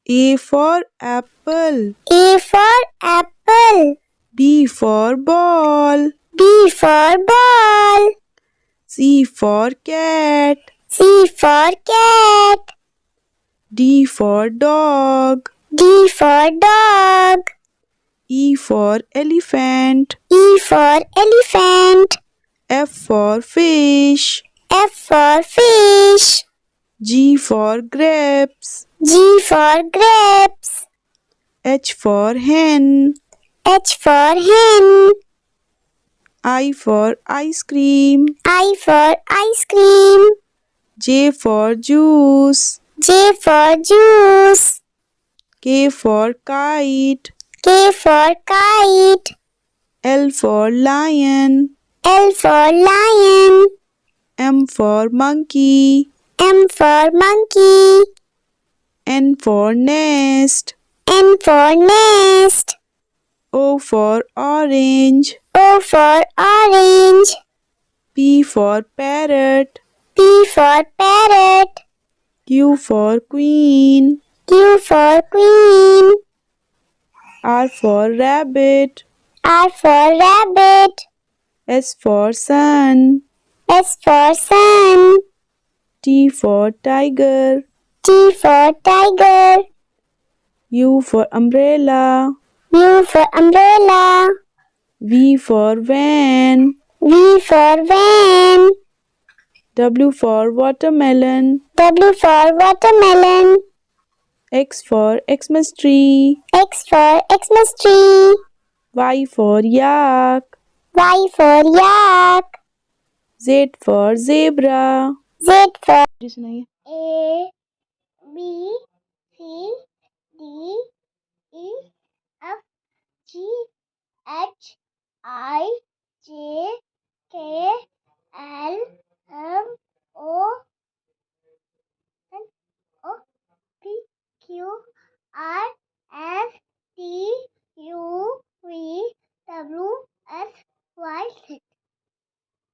A for apple. A for apple. B for ball. B for ball. C for cat. C for cat. D for dog. D for dog. E for elephant. E for elephant. F for fish. F for fish. G for grapes. G for grapes. H for hen. H for hen. I for ice cream. I for ice cream. J for juice. J for juice. K for kite. K for kite. L for lion. L for lion. M for monkey. M for monkey. N for nest. N for nest. O for orange. O for orange. P for parrot. P for parrot. Q for queen. Q for queen. R for rabbit. R for rabbit. S for sun. S for sun. T for tiger. T for tiger. U for umbrella. U for umbrella. V for van. V for van. W for watermelon. W for watermelon. X for Xmas tree. X for Xmas tree. Y for yak. Y for yak. Z for zebra. Z for सुनाइए. A, B, C, D, E, F, G, H, I,